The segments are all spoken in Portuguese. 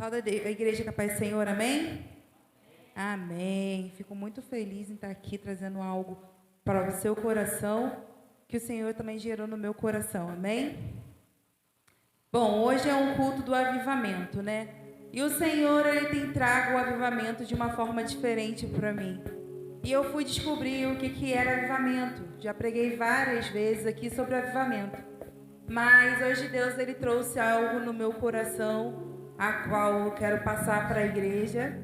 Toda a igreja capaz do Senhor, amém? Amém. Fico muito feliz em estar aqui trazendo algo para o seu coração, que o Senhor também gerou no meu coração, amém? Bom, hoje é um culto do avivamento, né? E o Senhor, Ele tem trago o avivamento de uma forma diferente para mim. E eu fui descobrir o que era avivamento. Já preguei várias vezes aqui sobre avivamento. Mas hoje Deus, Ele trouxe algo no meu coração, a qual eu quero passar para a igreja.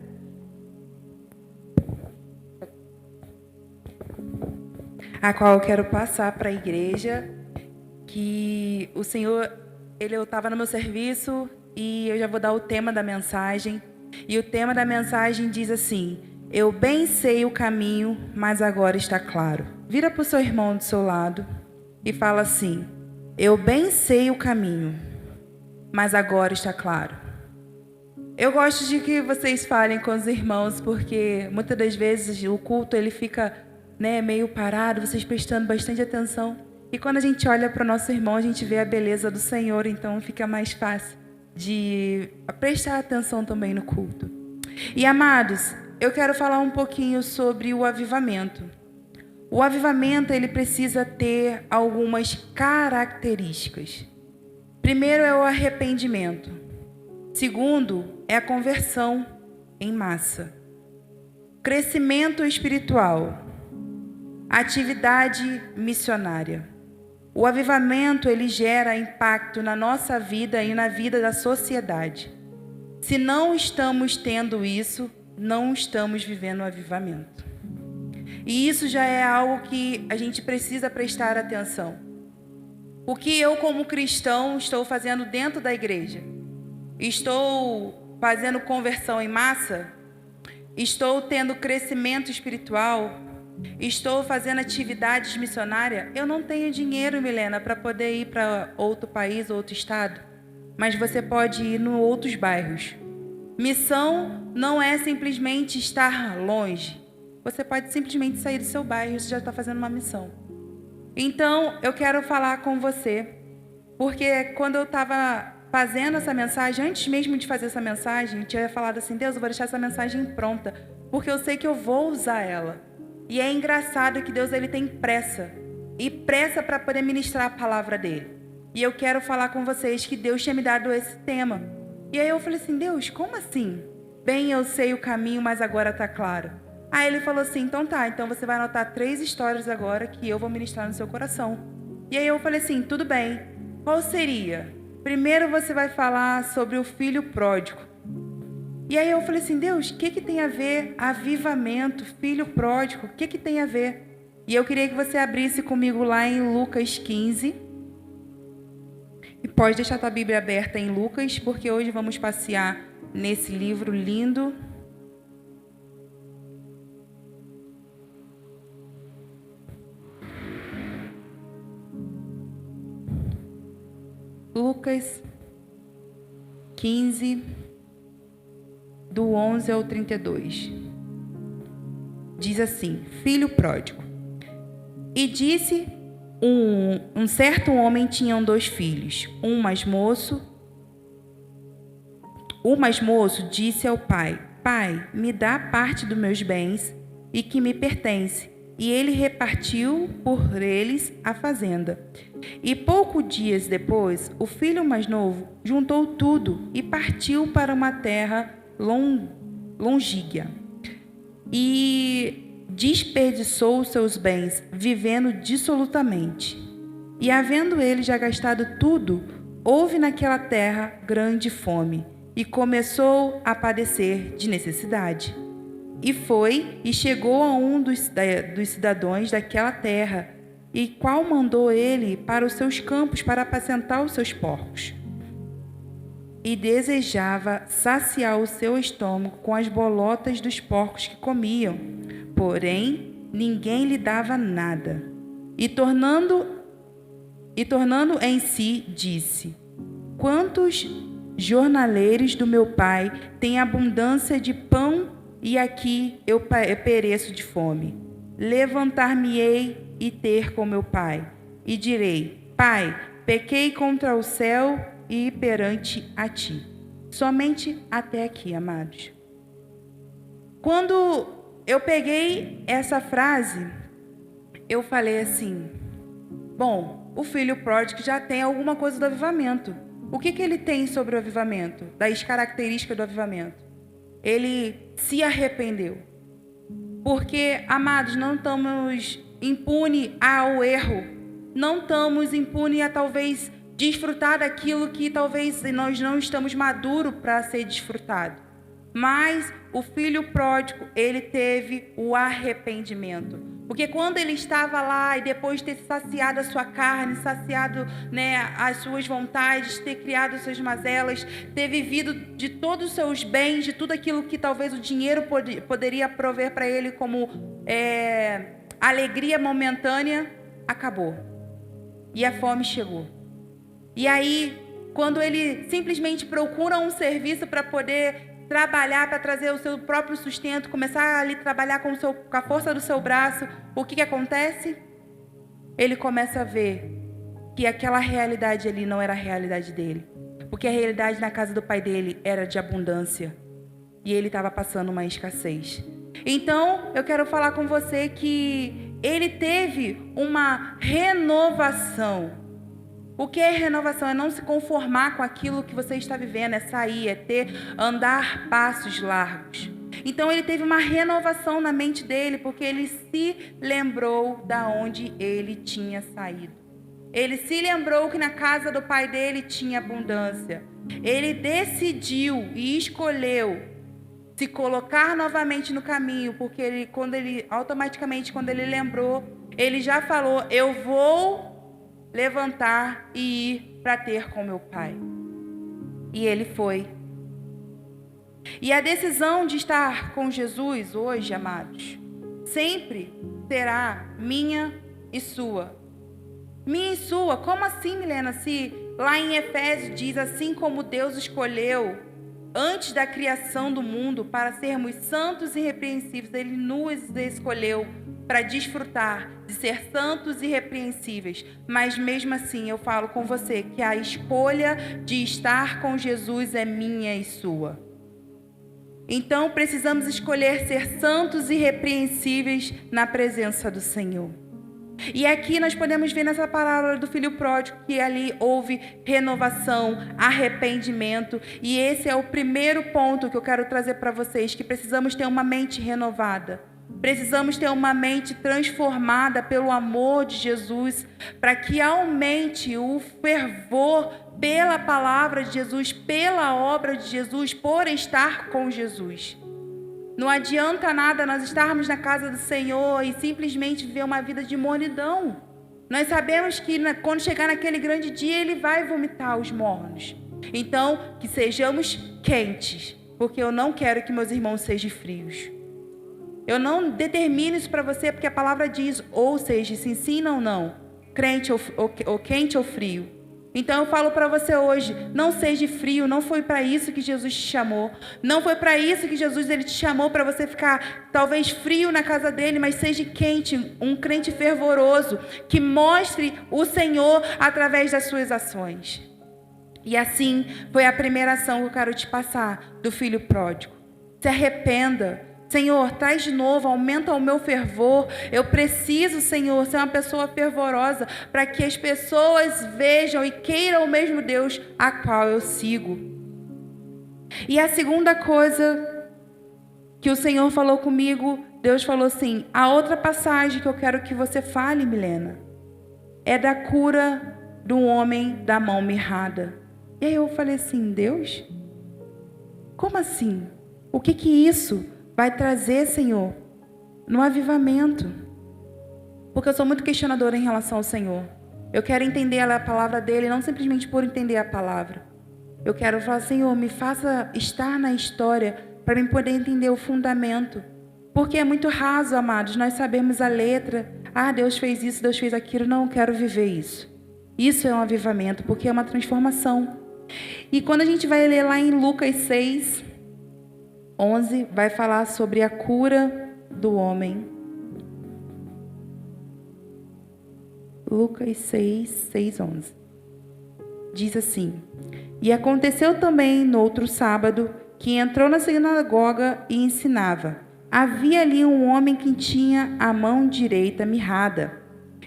Que o Senhor, eu estava no meu serviço e eu já vou dar o tema da mensagem. E o tema da mensagem diz assim: eu bem sei o caminho, mas agora está claro. Vira para o seu irmão do seu lado e fala assim: eu bem sei o caminho, mas agora está claro. Eu gosto de que vocês falem com os irmãos, porque muitas das vezes o culto ele fica, meio parado, vocês prestando bastante atenção. E quando a gente olha para o nosso irmão, a gente vê a beleza do Senhor, então fica mais fácil de prestar atenção também no culto. E amados, eu quero falar um pouquinho sobre o avivamento. O avivamento ele precisa ter algumas características. Primeiro é o arrependimento. Segundo é a conversão em massa. Crescimento espiritual. Atividade missionária. O avivamento ele gera impacto na nossa vida e na vida da sociedade. Se não estamos tendo isso, não estamos vivendo o avivamento. E isso já é algo que a gente precisa prestar atenção. O que eu, como cristão, estou fazendo dentro da igreja? Estou fazendo conversão em massa? Estou tendo crescimento espiritual? Estou fazendo atividades missionárias? Eu não tenho dinheiro, Milena, para poder ir para outro país, outro estado. Mas você pode ir em outros bairros. Missão não é simplesmente estar longe. Você pode simplesmente sair do seu bairro e você já está fazendo uma missão. Então, eu quero falar com você, porque quando eu estava fazendo essa mensagem, antes mesmo de fazer essa mensagem, eu tinha falado assim: Deus, eu vou deixar essa mensagem pronta, porque eu sei que eu vou usar ela. E é engraçado que Deus ele tem pressa, e pressa para poder ministrar a palavra dele. E eu quero falar com vocês que Deus tinha me dado esse tema. E aí eu falei assim: Deus, como assim? Bem, eu sei o caminho, mas agora está claro. Aí ele falou assim: então tá, então você vai anotar 3 histórias agora que eu vou ministrar no seu coração. E aí eu falei assim: tudo bem, qual seria? Primeiro você vai falar sobre o filho pródigo. E aí eu falei assim: Deus, o que tem a ver avivamento, filho pródigo? O que tem a ver? E eu queria que você abrisse comigo lá em Lucas 15. E pode deixar a tua Bíblia aberta em Lucas, porque hoje vamos passear nesse livro lindo. Lucas 15, do 11 ao 32. Diz assim: filho pródigo. E disse um certo homem tinha 2 filhos. O mais moço disse ao pai: Pai, me dá parte dos meus bens e que me pertence. E ele repartiu por eles a fazenda. E poucos dias depois, o filho mais novo juntou tudo e partiu para uma terra longínqua. E desperdiçou seus bens, vivendo dissolutamente. E havendo ele já gastado tudo, houve naquela terra grande fome, e começou a padecer de necessidade. E foi e chegou a um dos cidadãos daquela terra, e qual mandou ele para os seus campos para apacentar os seus porcos. E desejava saciar o seu estômago com as bolotas dos porcos que comiam, porém ninguém lhe dava nada. E tornando em si, disse: quantos jornaleiros do meu pai têm abundância de pão, e aqui eu pereço de fome. Levantar-me-ei e ter com meu pai, e direi: Pai, pequei contra o céu e perante a ti. Somente até aqui, amados. Quando eu peguei essa frase, eu falei assim: bom, o filho pródigo já tem alguma coisa do avivamento. O que ele tem sobre o avivamento? Das características do avivamento? Ele se arrependeu. Porque, amados, não estamos impunes ao erro. Não estamos impunes a talvez desfrutar daquilo que talvez nós não estamos maduros para ser desfrutado. Mas o filho pródigo, ele teve o arrependimento. Porque quando ele estava lá e depois de ter saciado a sua carne, saciado, as suas vontades, ter criado as suas mazelas, ter vivido de todos os seus bens, de tudo aquilo que talvez o dinheiro poderia prover para ele como alegria momentânea, acabou. E a fome chegou. E aí, quando ele simplesmente procura um serviço para poder trabalhar, para trazer o seu próprio sustento, começar ali a trabalhar com a força do seu braço, o que acontece? Ele começa a ver que aquela realidade ali não era a realidade dele. Porque a realidade na casa do pai dele era de abundância. E ele estava passando uma escassez. Então, eu quero falar com você que ele teve uma renovação. O que é renovação? É não se conformar com aquilo que você está vivendo, é sair, andar passos largos. Então ele teve uma renovação na mente dele, porque ele se lembrou da onde ele tinha saído. Ele se lembrou que na casa do pai dele tinha abundância. Ele decidiu e escolheu se colocar novamente no caminho, porque automaticamente quando ele lembrou, ele já falou: eu vou levantar e ir para ter com meu pai. E ele foi. E a decisão de estar com Jesus hoje, amados, sempre será minha e sua. Minha e sua. Como assim, Milena? Se lá em Efésios diz: assim como Deus escolheu antes da criação do mundo para sermos santos e irrepreensíveis, Ele nos escolheu para desfrutar de ser santos e irrepreensíveis. Mas mesmo assim eu falo com você que a escolha de estar com Jesus é minha e sua. Então precisamos escolher ser santos e irrepreensíveis na presença do Senhor. E aqui nós podemos ver nessa palavra do filho pródigo que ali houve renovação, arrependimento. E esse é o primeiro ponto que eu quero trazer para vocês, que precisamos ter uma mente renovada. Precisamos ter uma mente transformada pelo amor de Jesus, para que aumente o fervor pela palavra de Jesus, pela obra de Jesus, por estar com Jesus. Não adianta nada nós estarmos na casa do Senhor e simplesmente viver uma vida de mornidão. Nós sabemos que quando chegar naquele grande dia, Ele vai vomitar os mornos. Então, que sejamos quentes, porque eu não quero que meus irmãos sejam frios. Eu não determino isso para você, porque a palavra diz: ou seja, se ensina ou não, crente ou quente ou frio. Então eu falo para você hoje: não seja frio. Não foi para isso que Jesus te chamou. Não foi para isso que Jesus ele te chamou, para você ficar talvez frio na casa dele, mas seja quente, um crente fervoroso, que mostre o Senhor através das suas ações. E assim foi a primeira ação que eu quero te passar do filho pródigo. Se arrependa. Senhor, traz de novo, aumenta o meu fervor. Eu preciso, Senhor, ser uma pessoa fervorosa, para que as pessoas vejam e queiram o mesmo Deus a qual eu sigo. E a segunda coisa que o Senhor falou comigo, Deus falou assim: a outra passagem que eu quero que você fale, Milena, é da cura do homem da mão mirrada. E aí eu falei assim: Deus, como assim? O que isso vai trazer, Senhor, no avivamento? Porque eu sou muito questionadora em relação ao Senhor. Eu quero entender a palavra dele, não simplesmente por entender a palavra. Eu quero falar: Senhor, me faça estar na história para mim poder entender o fundamento. Porque é muito raso, amados, nós sabemos a letra. Ah, Deus fez isso, Deus fez aquilo. Não, eu quero viver isso. Isso é um avivamento, porque é uma transformação. E quando a gente vai ler lá em Lucas 6, 11, vai falar sobre a cura do homem. Lucas 6, 11. diz assim: E aconteceu também no outro sábado que entrou na sinagoga e ensinava. Havia ali um homem que tinha a mão direita mirrada.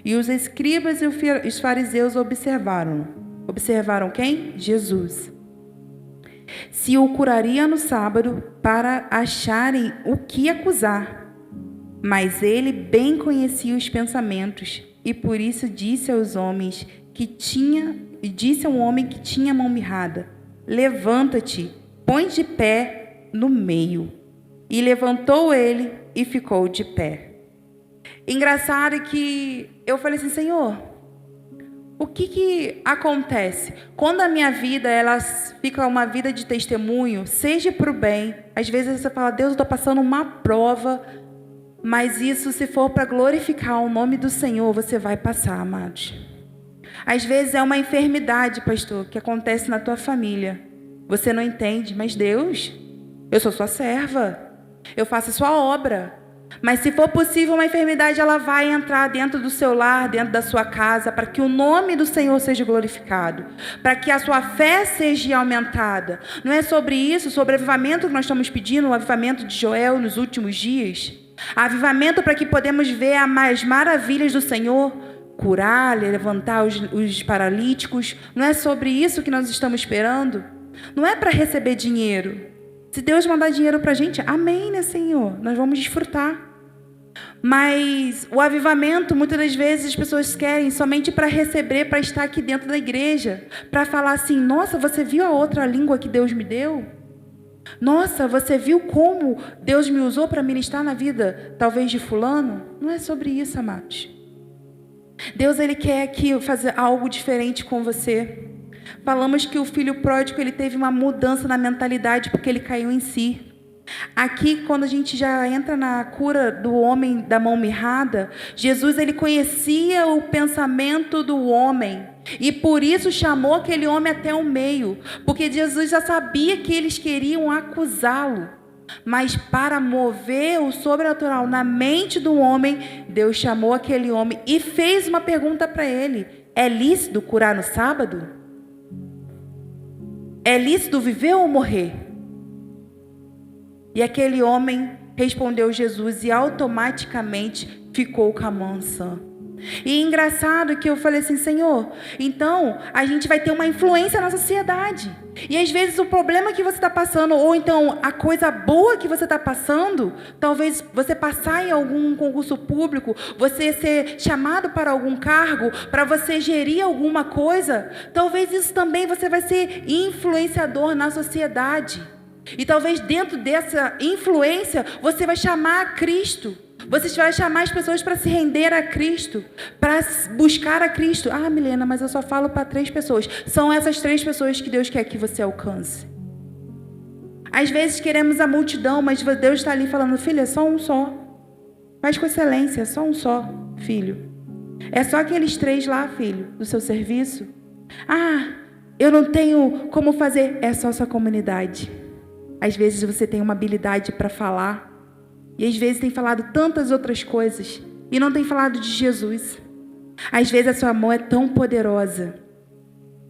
E os escribas e os fariseus observaram. Observaram quem? Jesus. Se o curaria no sábado para acharem o que acusar. Mas ele bem conhecia os pensamentos e por isso disse aos homens disse ao homem que tinha a mão mirrada: Levanta-te, põe de pé no meio. E levantou ele e ficou de pé. Engraçado que eu falei assim: Senhor, o que acontece? Quando a minha vida ela fica uma vida de testemunho, seja para o bem, às vezes você fala: Deus, eu estou passando uma prova, mas isso, se for para glorificar o nome do Senhor, você vai passar, amados. Às vezes é uma enfermidade, pastor, que acontece na tua família. Você não entende, mas Deus, eu sou sua serva, eu faço a sua obra. Mas se for possível, uma enfermidade ela vai entrar dentro do seu lar, dentro da sua casa, para que o nome do Senhor seja glorificado, para que a sua fé seja aumentada. Não é sobre isso, sobre o avivamento que nós estamos pedindo, o avivamento de Joel nos últimos dias. Avivamento para que podemos ver as maravilhas do Senhor, curar, levantar os paralíticos. Não é sobre isso que nós estamos esperando. Não é para receber dinheiro. Se Deus mandar dinheiro para a gente, amém, né, Senhor? Nós vamos desfrutar. Mas o avivamento, muitas das vezes, as pessoas querem somente para receber, para estar aqui dentro da igreja, para falar assim: nossa, você viu a outra língua que Deus me deu? Nossa, você viu como Deus me usou para ministrar na vida, talvez, de fulano? Não é sobre isso, amados. Deus, Ele quer aqui fazer algo diferente com você. Falamos que o filho pródigo, ele teve uma mudança na mentalidade porque ele caiu em si. Aqui, quando a gente já entra na cura do homem da mão mirrada, Jesus, ele conhecia o pensamento do homem e por isso chamou aquele homem até o meio, porque Jesus já sabia que eles queriam acusá-lo. Mas para mover o sobrenatural na mente do homem, Deus chamou aquele homem e fez uma pergunta para ele: é lícito curar no sábado? É lícito viver ou morrer? E aquele homem respondeu Jesus e automaticamente ficou com a mão sã. E é engraçado que eu falei assim: Senhor, então a gente vai ter uma influência na sociedade. E às vezes o problema que você está passando, ou então a coisa boa que você está passando, talvez você passar em algum concurso público, você ser chamado para algum cargo, para você gerir alguma coisa, talvez isso também você vai ser influenciador na sociedade. E talvez dentro dessa influência você vai chamar a Cristo. Você vai chamar as pessoas para se render a Cristo, para buscar a Cristo. Ah, Milena, mas eu só falo para 3 pessoas. São essas 3 pessoas que Deus quer que você alcance. Às vezes queremos a multidão, mas Deus está ali falando: filha, é só um só. Faz com excelência, é só um só, filho. É só aqueles 3 lá, filho, do seu serviço. Ah, eu não tenho como fazer. É só sua comunidade. Às vezes você tem uma habilidade para falar. E às vezes tem falado tantas outras coisas e não tem falado de Jesus. Às vezes a sua mão é tão poderosa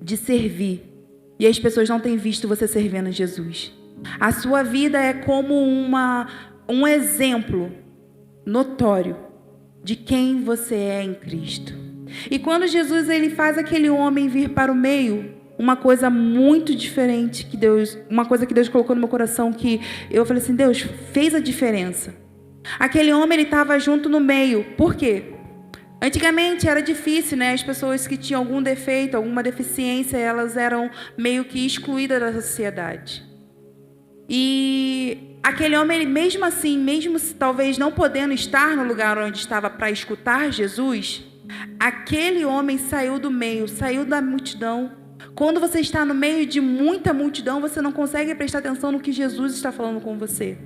de servir e as pessoas não têm visto você servindo a Jesus. A sua vida é como um exemplo notório de quem você é em Cristo. E quando Jesus ele faz aquele homem vir para o meio, uma coisa muito diferente uma coisa que Deus colocou no meu coração, que eu falei assim: Deus, fez a diferença. Aquele homem, ele estava junto no meio. Por quê? Antigamente era difícil, né? As pessoas que tinham algum defeito, alguma deficiência, elas eram meio que excluídas da sociedade. E aquele homem, mesmo assim, mesmo talvez não podendo estar no lugar onde estava para escutar Jesus, aquele homem saiu do meio, saiu da multidão. Quando você está no meio de muita multidão, você não consegue prestar atenção no que Jesus está falando com você.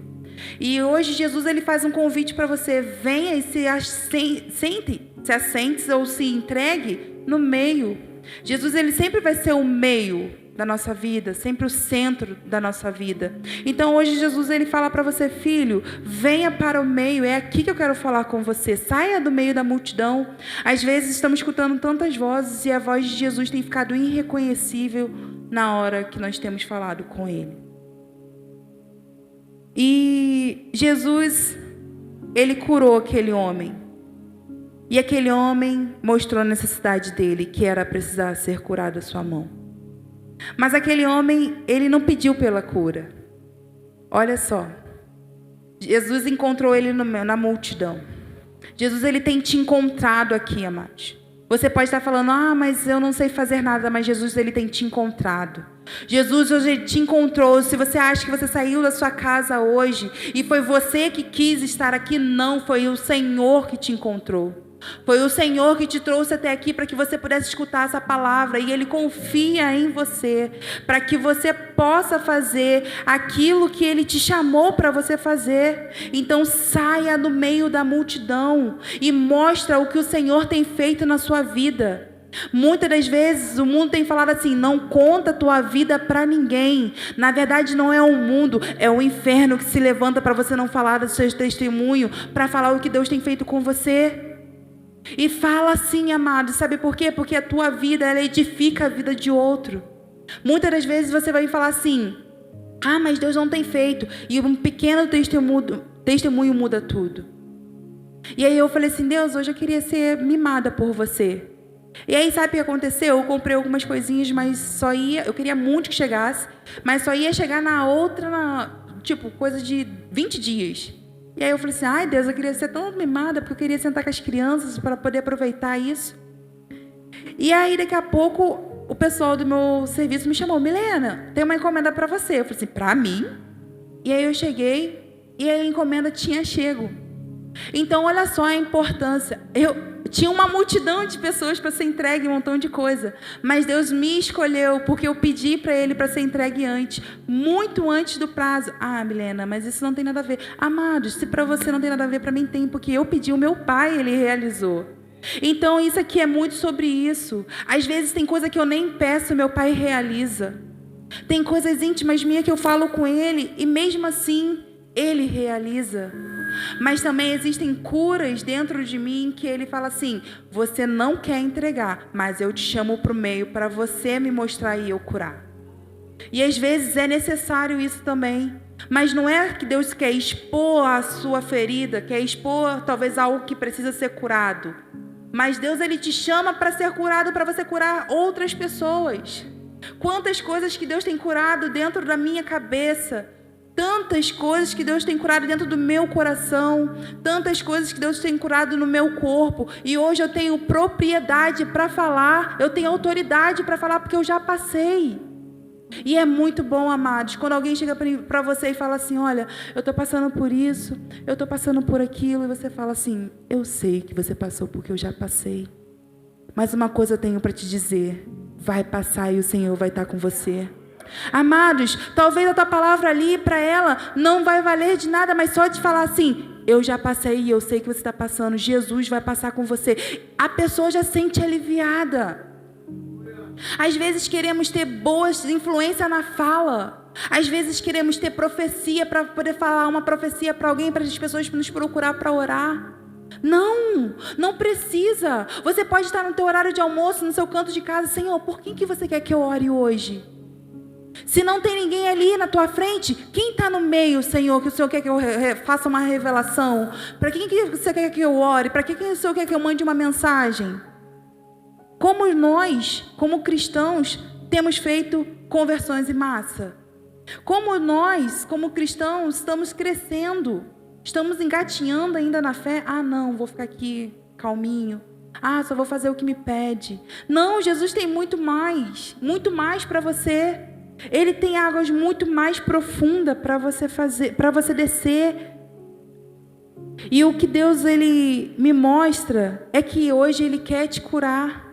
E hoje Jesus ele faz um convite para você: venha e se assente ou se entregue no meio. Jesus ele sempre vai ser o meio da nossa vida, sempre o centro da nossa vida. Então hoje Jesus ele fala para você, filho, venha para o meio, é aqui que eu quero falar com você, saia do meio da multidão. Às vezes estamos escutando tantas vozes e a voz de Jesus tem ficado irreconhecível na hora que nós temos falado com ele. E Jesus, ele curou aquele homem. E aquele homem mostrou a necessidade dele, que era precisar ser curado a sua mão. Mas aquele homem, ele não pediu pela cura. Olha só. Jesus encontrou ele na multidão. Jesus, ele tem te encontrado aqui, amados. Você pode estar falando, mas eu não sei fazer nada, mas Jesus, ele tem te encontrado. Jesus hoje te encontrou. Se você acha que você saiu da sua casa hoje e foi você que quis estar aqui, não, foi o Senhor que te encontrou. Foi o Senhor que te trouxe até aqui para que você pudesse escutar essa palavra. E Ele confia em você para que você possa fazer aquilo que Ele te chamou para você fazer. Então saia do meio da multidão e mostra o que o Senhor tem feito na sua vida. Muitas das vezes o mundo tem falado assim, não conta a tua vida para ninguém. Na verdade não é o mundo, é o inferno que se levanta para você não falar do seu testemunho, para falar o que Deus tem feito com você. E fala assim, amado, sabe por quê? Porque a tua vida, ela edifica a vida de outro. Muitas das vezes você vai falar assim, mas Deus não tem feito. E um pequeno testemunho muda tudo. E aí eu falei assim, Deus, hoje eu queria ser mimada por você. E aí sabe o que aconteceu? Eu comprei algumas coisinhas, mas eu queria muito que chegasse, mas só ia chegar na outra, coisa de 20 dias. E aí eu falei assim, Deus, eu queria ser tão mimada, porque eu queria sentar com as crianças para poder aproveitar isso. E aí daqui a pouco o pessoal do meu serviço me chamou, Milena, tem uma encomenda para você. Eu falei assim, para mim? E aí eu cheguei e a encomenda tinha chego. Então olha só a importância. Tinha uma multidão de pessoas para ser entregue, um montão de coisa. Mas Deus me escolheu porque eu pedi para Ele para ser entregue antes. Muito antes do prazo. Milena, mas isso não tem nada a ver. Amados, se para você não tem nada a ver, para mim tem. Porque eu pedi, o meu Pai, Ele realizou. Então isso aqui é muito sobre isso. Às vezes tem coisa que eu nem peço, meu Pai realiza. Tem coisas íntimas minhas que eu falo com Ele e mesmo assim Ele realiza. Mas também existem curas dentro de mim que Ele fala assim, você não quer entregar, mas eu te chamo para o meio para você me mostrar e eu curar. E às vezes é necessário isso também. Mas não é que Deus quer expor a sua ferida, quer expor talvez algo que precisa ser curado. Mas Deus, Ele te chama para ser curado, para você curar outras pessoas. Quantas coisas que Deus tem curado dentro da minha cabeça. Tantas coisas que Deus tem curado dentro do meu coração, tantas coisas que Deus tem curado no meu corpo, e hoje eu tenho propriedade para falar, eu tenho autoridade para falar porque eu já passei. E é muito bom, amados, quando alguém chega para você e fala assim, olha, eu estou passando por isso, eu estou passando por aquilo, e você fala assim, eu sei que você passou porque eu já passei, mas uma coisa eu tenho para te dizer, vai passar e o Senhor vai estar com você. Amados, talvez a tua palavra ali para ela não vai valer de nada, mas só de falar assim, eu já passei e eu sei que você está passando, Jesus vai passar com você, a pessoa já se sente aliviada. Às vezes queremos ter boas influências na fala, às vezes queremos ter profecia para poder falar uma profecia para alguém, para as pessoas nos procurar para orar. Não precisa. Você pode estar no teu horário de almoço, no seu canto de casa, Senhor, por quem que você quer que eu ore hoje? Se não tem ninguém ali na tua frente, quem está no meio, Senhor, que o Senhor quer que eu faça uma revelação? Para quem que você quer que eu ore? Para quem que o Senhor quer que eu mande uma mensagem? Como nós, como cristãos, temos feito conversões em massa? Como nós, como cristãos, estamos crescendo? Estamos engatinhando ainda na fé? Não, vou ficar aqui calminho. Só vou fazer o que me pede. Não, Jesus tem muito mais para você. Ele tem águas muito mais profundas para você fazer, para você descer. E o que Deus ele me mostra é que hoje Ele quer te curar.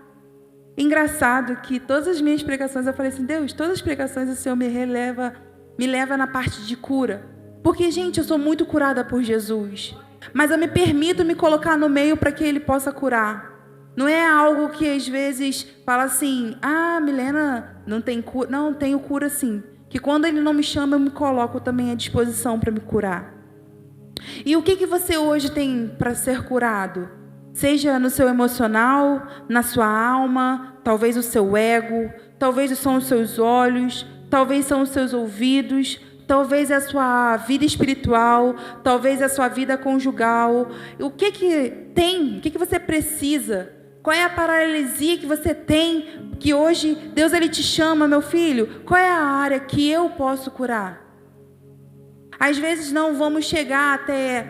Engraçado que todas as minhas pregações eu falei assim, Deus, todas as pregações o Senhor me leva na parte de cura. Porque, gente, eu sou muito curada por Jesus. Mas eu me permito me colocar no meio para que Ele possa curar. Não é algo que às vezes fala assim, Milena, não tem cura. Não, tenho cura sim. Que quando Ele não me chama, eu me coloco também à disposição para me curar. E o que você hoje tem para ser curado? Seja no seu emocional, na sua alma, talvez o seu ego, talvez são os seus olhos, talvez são os seus ouvidos, talvez é a sua vida espiritual, talvez é a sua vida conjugal. O que tem? O que você precisa? Qual é a paralisia que você tem? Que hoje Deus Ele te chama, meu filho. Qual é a área que eu posso curar? Às vezes não vamos chegar até,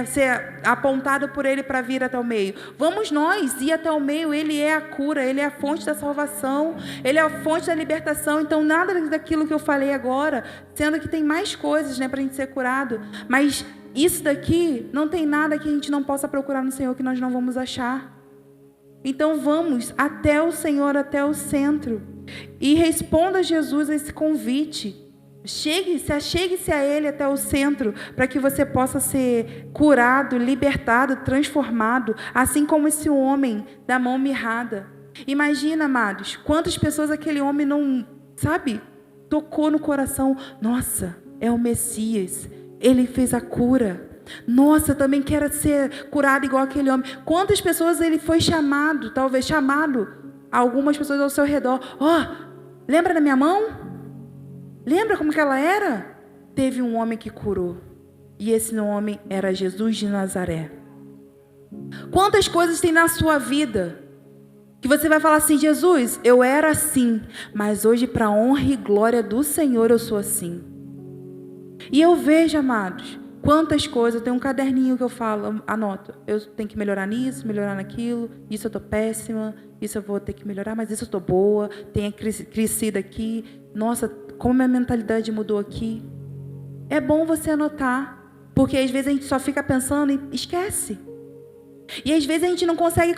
ser apontado por Ele para vir até o meio. Vamos nós ir até o meio. Ele é a cura, Ele é a fonte da salvação, Ele é a fonte da libertação. Então nada daquilo que eu falei agora, sendo que tem mais coisas, para a gente ser curado. Mas isso daqui não tem nada que a gente não possa procurar no Senhor que nós não vamos achar. Então vamos até o Senhor, até o centro, e responda a Jesus a esse convite. Achegue-se a Ele até o centro, para que você possa ser curado, libertado, transformado, assim como esse homem da mão mirrada. Imagina, amados, quantas pessoas aquele homem não, tocou no coração. Nossa, é o Messias, Ele fez a cura. Nossa, eu também quero ser curado igual aquele homem. Quantas pessoas ele foi chamado, algumas pessoas ao seu redor. Lembra da minha mão? Lembra como que ela era? Teve um homem que curou. E esse homem era Jesus de Nazaré. Quantas coisas tem na sua vida que você vai falar assim, Jesus, eu era assim, mas hoje para a honra e glória do Senhor eu sou assim. E eu vejo, amados, quantas coisas, eu tenho um caderninho que eu falo, anoto, eu tenho que melhorar nisso, melhorar naquilo, isso eu estou péssima, isso eu vou ter que melhorar, mas isso eu estou boa, tenho crescido aqui, nossa, como minha mentalidade mudou aqui. É bom você anotar, porque às vezes a gente só fica pensando e esquece. E às vezes a gente não consegue,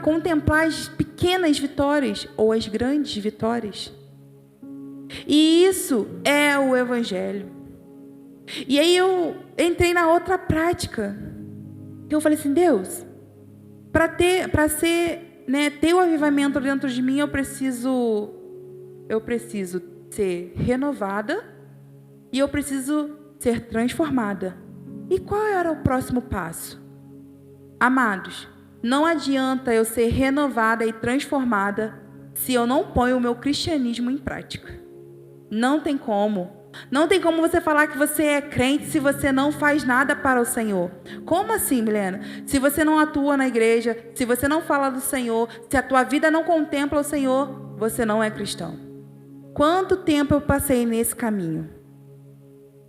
contemplar as pequenas vitórias ou as grandes vitórias. E isso é o Evangelho. E aí eu entrei na outra prática. Eu falei assim, Deus, para ter o avivamento dentro de mim, eu preciso ser renovada e eu preciso ser transformada. E qual era o próximo passo? Amados, não adianta eu ser renovada e transformada se eu não ponho o meu cristianismo em prática. Não tem como. Não tem como você falar que você é crente se você não faz nada para o Senhor. Como assim, Milena? Se você não atua na igreja, se você não fala do Senhor, se a tua vida não contempla o Senhor, você não é cristão. Quanto tempo eu passei nesse caminho?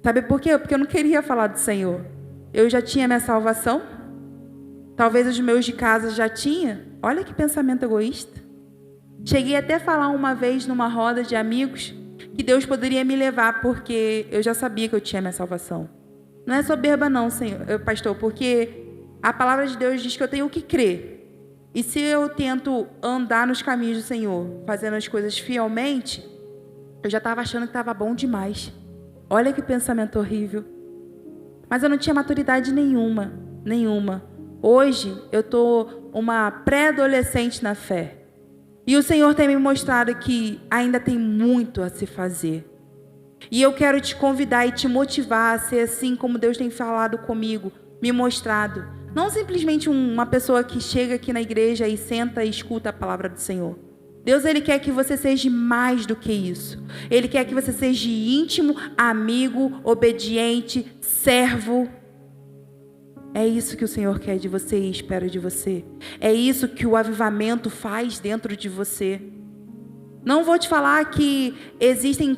Sabe por quê? Porque eu não queria falar do Senhor. Eu já tinha minha salvação. Talvez os meus de casa já tinha. Olha que pensamento egoísta. Cheguei até a falar uma vez numa roda de amigos que Deus poderia me levar, porque eu já sabia que eu tinha minha salvação. Não é soberba não, Senhor, pastor, porque a palavra de Deus diz que eu tenho que crer. E se eu tento andar nos caminhos do Senhor, fazendo as coisas fielmente, eu já estava achando que estava bom demais. Olha que pensamento horrível. Mas eu não tinha maturidade nenhuma. Hoje eu estou uma pré-adolescente na fé. E o Senhor tem me mostrado que ainda tem muito a se fazer. E eu quero te convidar e te motivar a ser assim como Deus tem falado comigo, me mostrado. Não simplesmente uma pessoa que chega aqui na igreja e senta e escuta a palavra do Senhor. Deus, Ele quer que você seja mais do que isso. Ele quer que você seja íntimo, amigo, obediente, servo. É isso que o Senhor quer de você e espera de você. É isso que o avivamento faz dentro de você. Não vou te falar que existem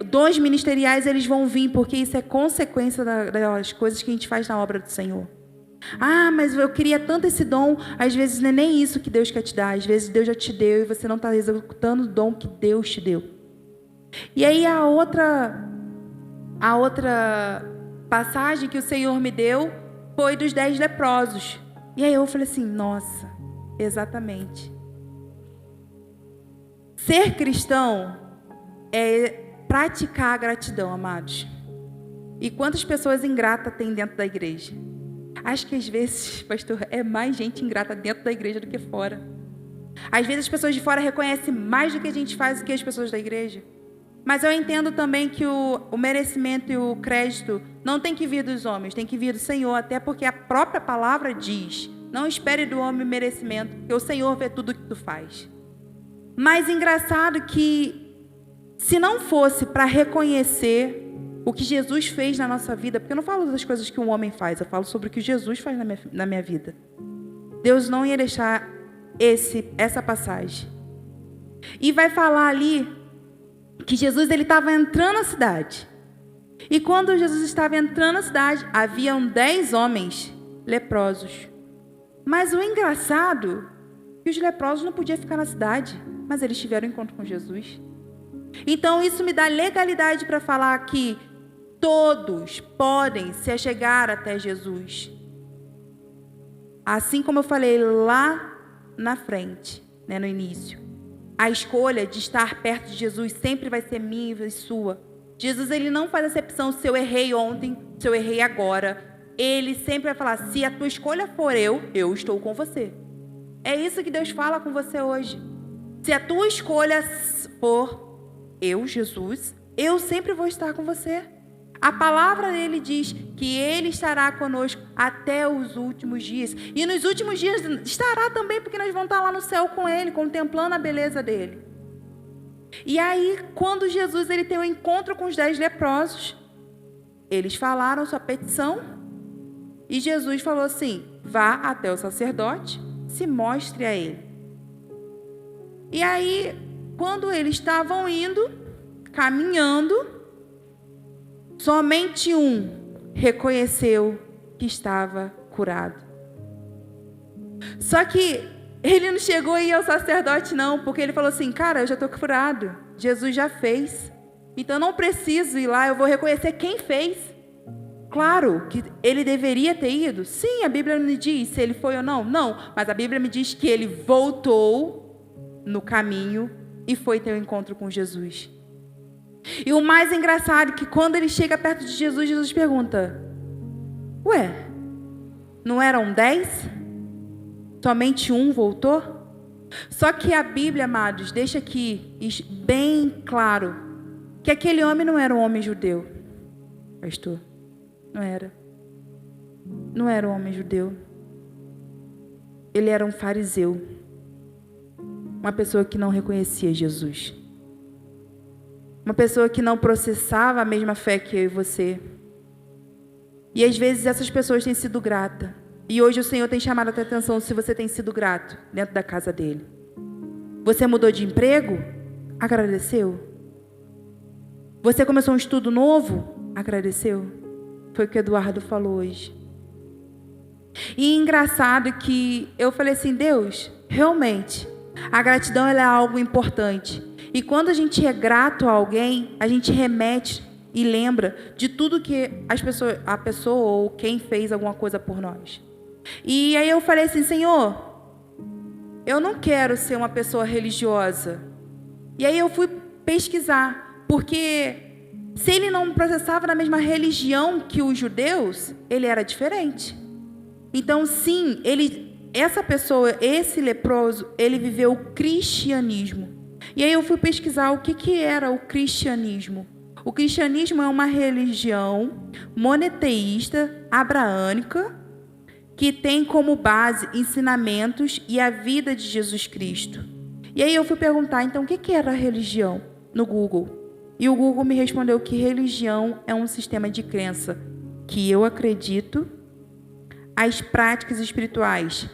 dons ministeriais, eles vão vir, porque isso é consequência das coisas que a gente faz na obra do Senhor. Mas eu queria tanto esse dom. Às vezes não é nem isso que Deus quer te dar. Às vezes Deus já te deu e você não está executando o dom que Deus te deu. E aí a outra passagem que o Senhor me deu foi dos 10 leprosos. E aí eu falei assim, nossa, exatamente. Ser cristão é praticar a gratidão, amados. E quantas pessoas ingratas tem dentro da igreja? Acho que às vezes, pastor, é mais gente ingrata dentro da igreja do que fora. Às vezes as pessoas de fora reconhecem mais do que a gente faz do que as pessoas da igreja. Mas eu entendo também que o merecimento e o crédito não tem que vir dos homens, tem que vir do Senhor, até porque a própria palavra diz: não espere do homem merecimento, porque o Senhor vê tudo o que tu faz. Mas engraçado que, se não fosse para reconhecer o que Jesus fez na nossa vida, porque eu não falo das coisas que um homem faz, eu falo sobre o que Jesus faz na minha vida. Deus não ia deixar essa passagem. E vai falar ali que Jesus ele estava entrando na cidade. E quando Jesus estava entrando na cidade, haviam 10 homens leprosos. Mas o engraçado é que os leprosos não podiam ficar na cidade, mas eles tiveram encontro com Jesus. Então isso me dá legalidade para falar que todos podem se achegar até Jesus. Assim como eu falei lá na frente, no início. A escolha de estar perto de Jesus sempre vai ser minha e sua. Jesus ele não faz acepção se eu errei ontem, se eu errei agora. Ele sempre vai falar: se a tua escolha for eu estou com você. É isso que Deus fala com você hoje. Se a tua escolha for eu, Jesus, eu sempre vou estar com você. A palavra dele diz que ele estará conosco até os últimos dias. E nos últimos dias estará também, porque nós vamos estar lá no céu com ele, contemplando a beleza dele. E aí, quando Jesus ele tem um encontro com os 10 leprosos, eles falaram sua petição. E Jesus falou assim: vá até o sacerdote, se mostre a ele. E aí, quando eles estavam indo, caminhando, somente um reconheceu que estava curado. Só que ele não chegou a ir ao sacerdote não, porque ele falou assim: cara, eu já estou curado, Jesus já fez, então eu não preciso ir lá, eu vou reconhecer quem fez. Claro que ele deveria ter ido, sim, a Bíblia não me diz se ele foi ou não, mas a Bíblia me diz que ele voltou no caminho e foi ter um encontro com Jesus. E o mais engraçado é que quando ele chega perto de Jesus, Jesus pergunta: ué, não eram 10? Somente um voltou? Só que a Bíblia, amados, deixa aqui bem claro que aquele homem não era um homem judeu. Pastor, não era. Não era um homem judeu. Ele era um fariseu. Uma pessoa que não reconhecia Jesus. Uma pessoa que não processava a mesma fé que eu e você. E às vezes essas pessoas têm sido gratas. E hoje o Senhor tem chamado a tua atenção se você tem sido grato dentro da casa dele. Você mudou de emprego? Agradeceu? Você começou um estudo novo? Agradeceu? Foi o que o Eduardo falou hoje. E engraçado que eu falei assim: Deus, realmente, a gratidão ela é algo importante. E quando a gente é grato a alguém, a gente remete e lembra de tudo que a pessoa ou quem fez alguma coisa por nós. E aí eu falei assim: Senhor, eu não quero ser uma pessoa religiosa. E aí eu fui pesquisar, porque se ele não processava na mesma religião que os judeus, ele era diferente. Então sim, essa pessoa, esse leproso, ele viveu o cristianismo. E aí eu fui pesquisar o que era o cristianismo. O cristianismo é uma religião monoteísta, abraânica, que tem como base ensinamentos e a vida de Jesus Cristo. E aí eu fui perguntar, então, o que era a religião no Google? E o Google me respondeu que religião é um sistema de crença que eu acredito, as práticas espirituais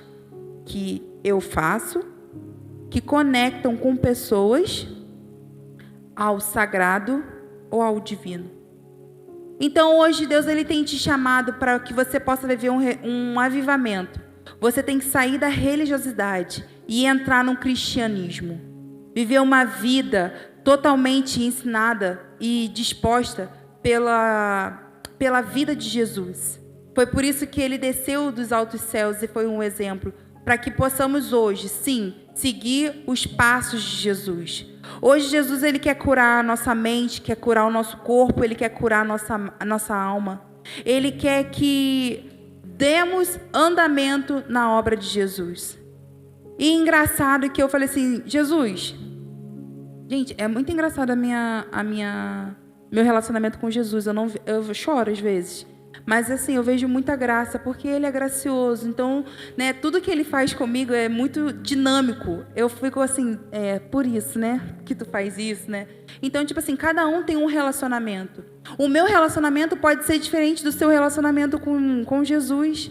que eu faço, que conectam com pessoas ao sagrado ou ao divino. Então hoje Deus ele tem te chamado para que você possa viver um avivamento. Você tem que sair da religiosidade e entrar no cristianismo. Viver uma vida totalmente ensinada e disposta pela vida de Jesus. Foi por isso que ele desceu dos altos céus e foi um exemplo, para que possamos hoje, sim, seguir os passos de Jesus. Hoje Jesus ele quer curar a nossa mente, quer curar o nosso corpo, ele quer curar a nossa alma. Ele quer que demos andamento na obra de Jesus. E engraçado que eu falei assim, Jesus, gente, é muito engraçado meu relacionamento com Jesus. Eu choro às vezes. Mas assim, eu vejo muita graça, porque Ele é gracioso. Então, né, tudo que Ele faz comigo é muito dinâmico. Eu fico assim, por isso, né, que tu faz isso, né? Então, tipo assim, cada um tem um relacionamento. O meu relacionamento pode ser diferente do seu relacionamento com Jesus.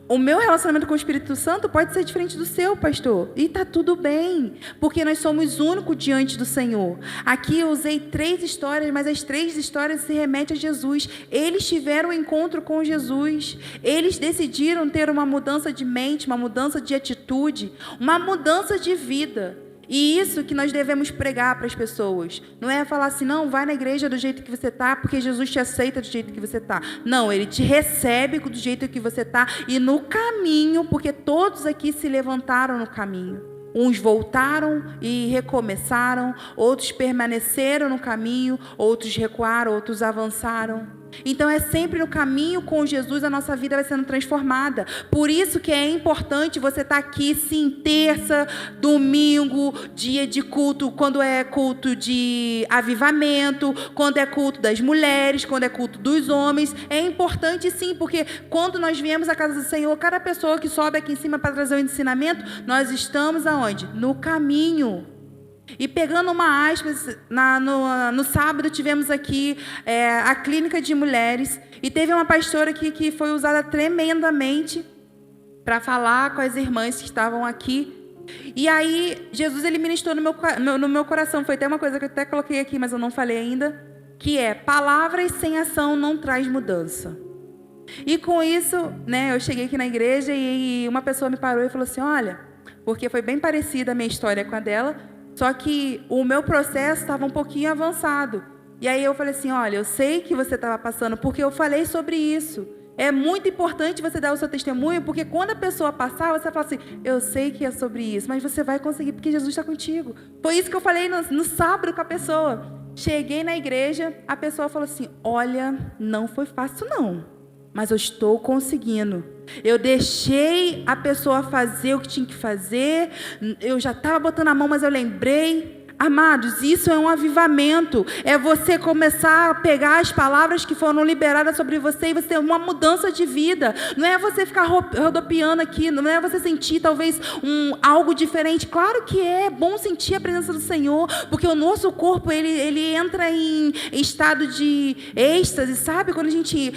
O meu relacionamento com o Espírito Santo pode ser diferente do seu, pastor. E tá tudo bem, porque nós somos únicos diante do Senhor. Aqui eu usei 3 histórias, mas as 3 histórias se remetem a Jesus. Eles tiveram um encontro com Jesus. Eles decidiram ter uma mudança de mente, uma mudança de atitude, uma mudança de vida. E isso que nós devemos pregar para as pessoas. Não é falar assim, não, vai na igreja do jeito que você está, porque Jesus te aceita do jeito que você está. Não, Ele te recebe do jeito que você está. E no caminho, porque todos aqui se levantaram no caminho. Uns voltaram e recomeçaram, outros permaneceram no caminho, outros recuaram, outros avançaram. Então é sempre no caminho com Jesus a nossa vida vai sendo transformada. Por isso que é importante você estar aqui, sim, terça, domingo, dia de culto, quando é culto de avivamento, quando é culto das mulheres, quando é culto dos homens. É importante sim, porque quando nós viemos à casa do Senhor, cada pessoa que sobe aqui em cima para trazer o ensinamento, nós estamos aonde? No caminho. E pegando uma aspas, no sábado tivemos aqui a clínica de mulheres e teve uma pastora aqui que foi usada tremendamente para falar com as irmãs que estavam aqui. E aí Jesus ele ministrou no meu coração, foi até uma coisa que eu até coloquei aqui, mas eu não falei ainda, que é: palavras sem ação não traz mudança. E com isso, né, eu cheguei aqui na igreja e uma pessoa me parou e falou assim, olha, porque foi bem parecida a minha história com a dela, só que o meu processo estava um pouquinho avançado. E aí eu falei assim, olha, eu sei que você estava passando, porque eu falei sobre isso. É muito importante você dar o seu testemunho, porque quando a pessoa passar, você fala assim, eu sei que é sobre isso, mas você vai conseguir, porque Jesus está contigo. Foi isso que eu falei no sábado com a pessoa. Cheguei na igreja, a pessoa falou assim, olha, não foi fácil não, mas eu estou conseguindo. Eu deixei a pessoa fazer o que tinha que fazer, eu já estava botando a mão, mas eu lembrei. Amados, isso é um avivamento, é você começar a pegar as palavras que foram liberadas sobre você e você ter uma mudança de vida. Não é você ficar rodopiando aqui, não é você sentir talvez algo diferente. Claro que é bom sentir a presença do Senhor, porque o nosso corpo ele entra em estado de êxtase, sabe? Quando a gente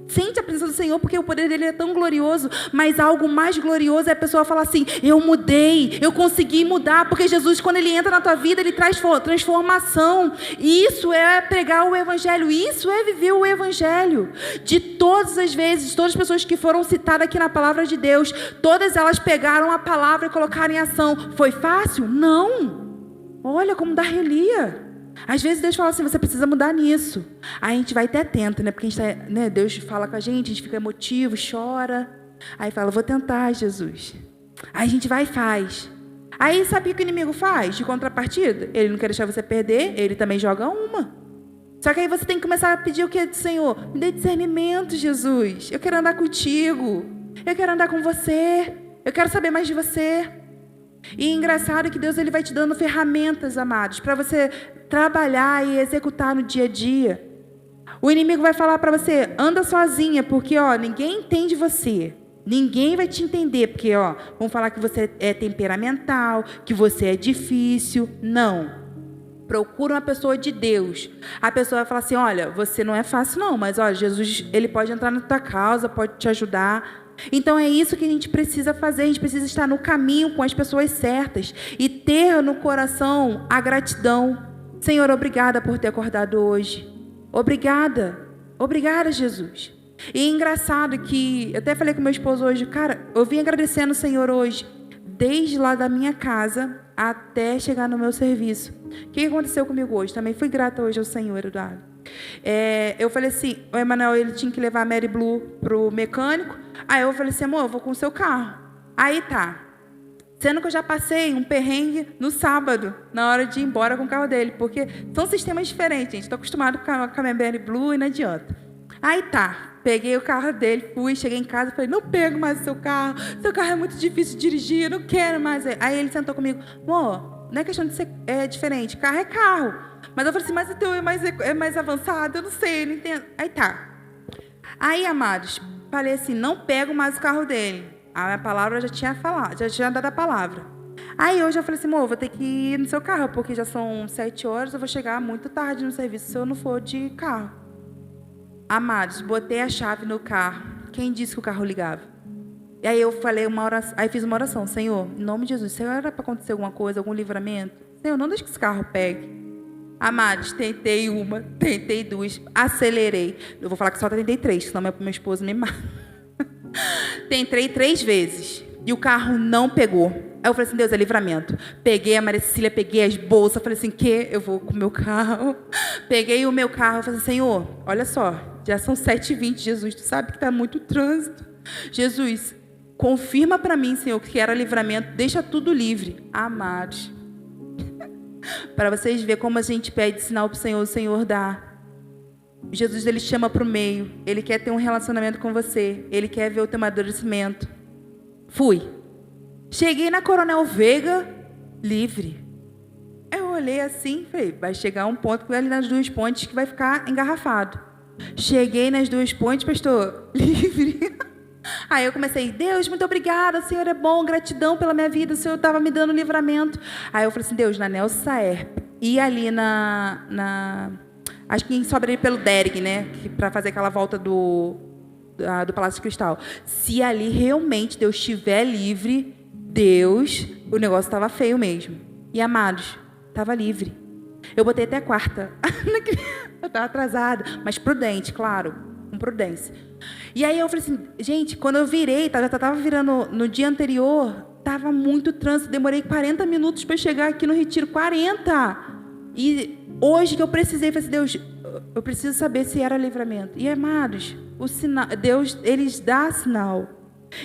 sente a presença do Senhor, porque o poder dele é tão glorioso, mas algo mais glorioso é a pessoa falar assim, eu mudei, eu consegui mudar, porque Jesus, quando ele entra na tua vida, ele traz transformação. Isso é pregar o Evangelho, isso é viver o Evangelho. De todas as vezes, todas as pessoas que foram citadas aqui na palavra de Deus, todas elas pegaram a palavra e colocaram em ação. Foi fácil? Não. Olha como dá relia. Às vezes Deus fala assim, você precisa mudar nisso. Aí a gente vai até tenta, né? Porque a gente tá, né? Deus fala com a gente fica emotivo, chora. Aí fala, vou tentar, Jesus. Aí a gente vai e faz. Aí sabe o que o inimigo faz de contrapartida? Ele não quer deixar você perder, ele também joga uma. Só que aí você tem que começar a pedir o que do Senhor? Me dê discernimento, Jesus. Eu quero andar contigo. Eu quero andar com você. Eu quero saber mais de você. E engraçado que Deus ele vai te dando ferramentas, amados, para você trabalhar e executar no dia a dia. O inimigo vai falar para você, anda sozinha, porque ninguém entende você. Ninguém vai te entender, porque vão falar que você é temperamental, que você é difícil. Não. Procura uma pessoa de Deus. A pessoa vai falar assim, olha, você não é fácil não, mas Jesus ele pode entrar na tua causa, pode te ajudar. Então é isso que a gente precisa fazer, a gente precisa estar no caminho com as pessoas certas e ter no coração a gratidão. Senhor, obrigada por ter acordado hoje. Obrigada, obrigada, Jesus. E é engraçado que, eu até falei com meu esposo hoje, cara, eu vim agradecendo o Senhor hoje, desde lá da minha casa até chegar no meu serviço. O que aconteceu comigo hoje? Também fui grata hoje ao Senhor, Eduardo. Eu falei assim, o Emanuel ele tinha que levar a Mary Blue pro mecânico. Aí eu falei assim, amor, eu vou com o seu carro. Aí tá. Sendo que eu já passei um perrengue no sábado, na hora de ir embora com o carro dele, porque são sistemas diferentes, gente. Estou acostumado com a minha Mary Blue e não adianta. Aí tá, peguei o carro dele, fui, cheguei em casa, falei, não pego mais o seu carro é muito difícil de dirigir, eu não quero mais. Aí ele sentou comigo, amor, não é questão de ser diferente, carro é carro. Mas eu falei assim, mas o teu é mais avançado, eu não sei, eu não entendo. Aí tá. Aí, amados, falei assim, não pego mais o carro dele. A minha palavra já tinha falado, já tinha dado a palavra. Aí hoje eu falei assim, amor, vou ter que ir no seu carro, porque já são 7 horas, eu vou chegar muito tarde no serviço se eu não for de carro. Amados, botei a chave no carro. Quem disse que o carro ligava? E aí eu falei uma oração, aí fiz uma oração, Senhor, em nome de Jesus, Senhor, era para acontecer alguma coisa, algum livramento? Senhor, não deixe que esse carro pegue. Amados, tentei uma, tentei duas, acelerei. Eu vou falar que só tentei 3, senão meu esposo me mata. Tentei 3 vezes e o carro não pegou. Aí eu falei assim, Deus, é livramento. Peguei a Maria Cecília, peguei as bolsas, falei assim, que eu vou com o meu carro. Peguei o meu carro, falei assim, Senhor, olha só, já são 7h20, Jesus, tu sabe que está muito trânsito. Jesus, confirma para mim, Senhor, que era livramento, deixa tudo livre. Amados, para vocês verem como a gente pede sinal para o Senhor dá. Jesus, ele chama para o meio, ele quer ter um relacionamento com você, ele quer ver o teu amadurecimento. Fui. Cheguei na Coronel Veiga, livre. Eu olhei assim, falei, vai chegar um ponto ali nas 2 pontes que vai ficar engarrafado. Cheguei nas 2 pontes, pastor, livre. Aí eu comecei, Deus, muito obrigada, o Senhor é bom, gratidão pela minha vida, o Senhor estava me dando livramento. Aí eu falei assim, Deus, na Nelson Saer, e ali acho que sobe ali pelo Derg, né, para fazer aquela volta do Palácio de Cristal. Se ali realmente Deus estiver livre, Deus, o negócio estava feio mesmo. E amados, estava livre. Eu botei até quarta. Eu estava atrasada, mas prudente, claro, com prudência. E aí eu falei assim, gente, quando eu virei, já estava virando no dia anterior, estava muito trânsito, demorei 40 minutos para chegar aqui no Retiro, 40. E hoje que eu precisei, falei assim, Deus, eu preciso saber se era livramento. E amados, o sinal, Deus, ele dá sinal.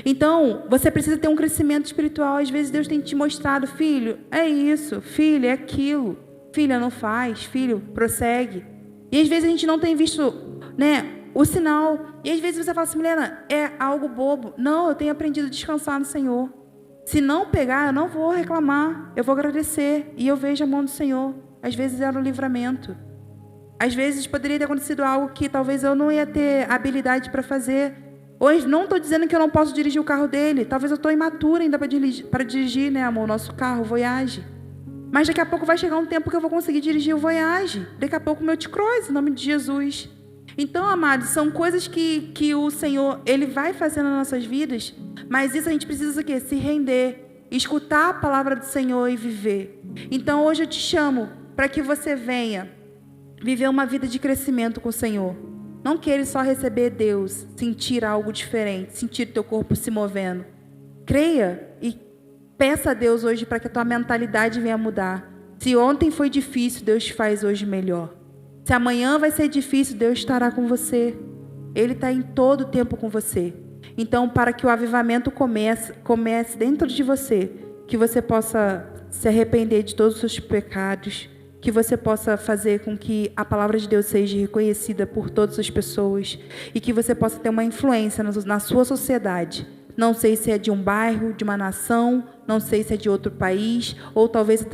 Então, você precisa ter um crescimento espiritual. Às vezes Deus tem te mostrado, filho, é isso, filho, é aquilo. Filha, não faz, filho, prossegue. E às vezes a gente não tem visto, né, o sinal. E às vezes você fala assim, Milena, é algo bobo. Não, eu tenho aprendido a descansar no Senhor. Se não pegar, eu não vou reclamar, eu vou agradecer. E eu vejo a mão do Senhor. Às vezes era um livramento. Às vezes poderia ter acontecido algo que talvez eu não ia ter habilidade para fazer. Hoje não estou dizendo que eu não posso dirigir o carro dele. Talvez eu estou imatura ainda para dirigir, né, amor, o nosso carro, o Voyage. Mas daqui a pouco vai chegar um tempo que eu vou conseguir dirigir o Voyage. Daqui a pouco o meu T-Cross, em nome de Jesus. Então, amados, são coisas que o Senhor, ele vai fazendo nas nossas vidas. Mas isso a gente precisa o quê? Se render, escutar a palavra do Senhor e viver. Então, hoje eu te chamo para que você venha viver uma vida de crescimento com o Senhor. Não queira só receber Deus, sentir algo diferente, sentir teu corpo se movendo. Creia e peça a Deus hoje para que a tua mentalidade venha mudar. Se ontem foi difícil, Deus te faz hoje melhor. Se amanhã vai ser difícil, Deus estará com você. Ele está em todo o tempo com você. Então, para que o avivamento comece dentro de você, que você possa se arrepender de todos os seus pecados, que você possa fazer com que a palavra de Deus seja reconhecida por todas as pessoas e que você possa ter uma influência na sua sociedade. Não sei se é de um bairro, de uma nação, não sei se é de outro país, ou talvez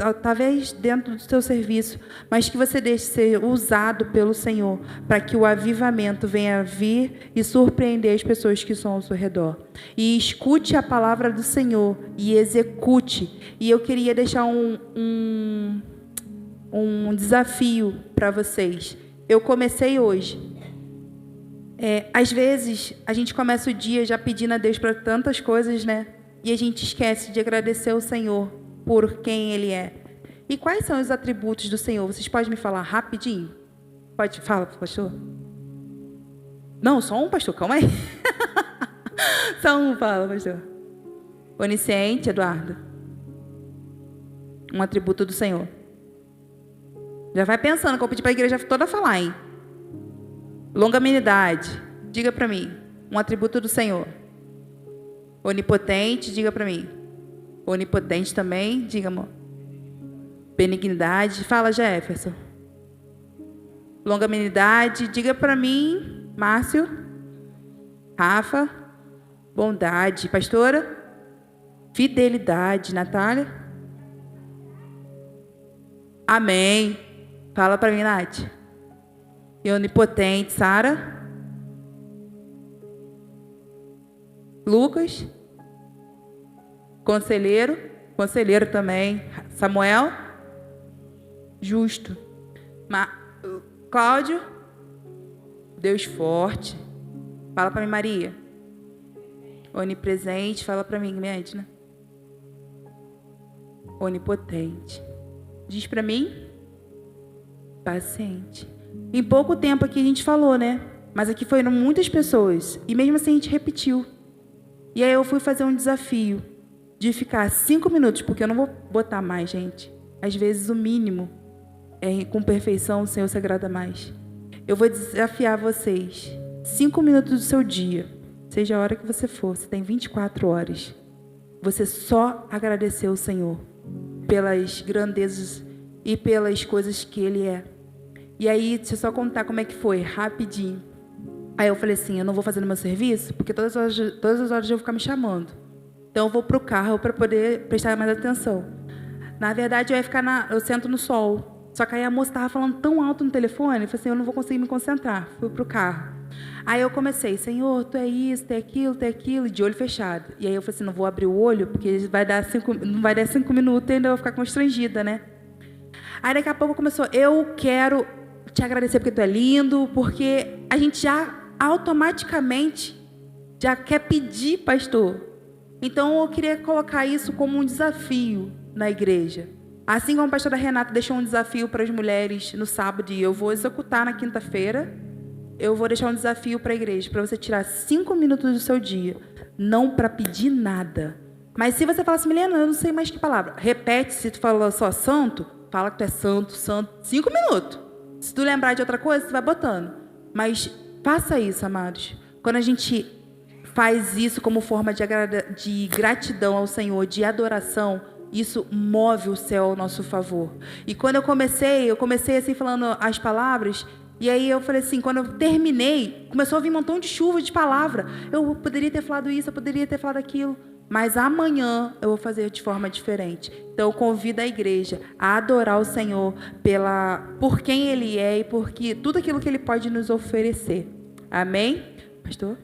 dentro do seu serviço, mas que você deixe ser usado pelo Senhor, para que o avivamento venha vir e surpreender as pessoas que estão ao seu redor. E escute a palavra do Senhor e execute. E eu queria deixar um desafio para vocês. Eu comecei hoje. Às vezes, a gente começa o dia já pedindo a Deus para tantas coisas, né? E a gente esquece de agradecer ao Senhor por quem Ele é. E quais são os atributos do Senhor? Vocês podem me falar rapidinho? Pode, fala, pastor. Não, só um, pastor, calma aí. Só um, fala, pastor. Onisciente, Eduardo. Um atributo do Senhor. Já vai pensando, que eu vou pedir para a igreja toda falar, hein? Longanimidade, diga para mim. Um atributo do Senhor. Onipotente, diga para mim. Onipotente também, diga, amor. Benignidade, fala, Jefferson. Longanimidade, diga para mim. Márcio? Rafa? Bondade. Pastora? Fidelidade. Natália? Amém. Fala para mim, Nath. E onipotente. Sara? Lucas? Conselheiro? Conselheiro também. Samuel? Justo. Cláudio? Deus forte. Fala para mim, Maria. Onipresente. Fala para mim, Edna. Onipotente. Diz para mim. Paciente. Em pouco tempo aqui a gente falou, né? Mas aqui foram muitas pessoas. E mesmo assim a gente repetiu. E aí eu fui fazer um desafio de ficar 5 minutos, porque eu não vou botar mais, gente. Às vezes o mínimo é com perfeição o Senhor se agrada mais. Eu vou desafiar vocês. 5 minutos do seu dia, seja a hora que você for, você tem 24 horas. Você só agradecer ao Senhor pelas grandezas e pelas coisas que Ele é. E aí, deixa eu só contar como é que foi, rapidinho. Aí eu falei assim, eu não vou fazer no meu serviço, porque todas as horas eu vou ficar me chamando. Então eu vou pro carro para poder prestar mais atenção. Na verdade, eu sento no sol. Só que aí a moça estava falando tão alto no telefone, eu falei assim, eu não vou conseguir me concentrar. Fui pro carro. Aí eu comecei, Senhor, Tu é isso, Tu é aquilo, de olho fechado. E aí eu falei assim, não vou abrir o olho, porque não vai dar 5 minutos e ainda eu vou ficar constrangida, né? Aí daqui a pouco começou, eu quero te agradecer porque Tu é lindo, porque a gente já automaticamente já quer pedir, pastor. Então eu queria colocar isso como um desafio na igreja. Assim como a pastora Renata deixou um desafio para as mulheres no sábado, e eu vou executar na quinta-feira, eu vou deixar um desafio para a igreja, para você tirar 5 minutos do seu dia, não para pedir nada. Mas se você falar assim, Milena, eu não sei mais que palavra, repete, se tu falou só santo, fala que tu é santo, 5 minutos. Se tu lembrar de outra coisa, tu vai botando. Mas faça isso, amados. Quando a gente faz isso como forma de gratidão ao Senhor, de adoração, isso move o céu ao nosso favor. E quando eu comecei assim falando as palavras, e aí eu falei assim, quando eu terminei, começou a vir um montão de chuva de palavra. Eu poderia ter falado isso, eu poderia ter falado aquilo, mas amanhã eu vou fazer de forma diferente. Então eu convido a igreja a adorar o Senhor por quem Ele é e por tudo aquilo que Ele pode nos oferecer. Amém? Pastor?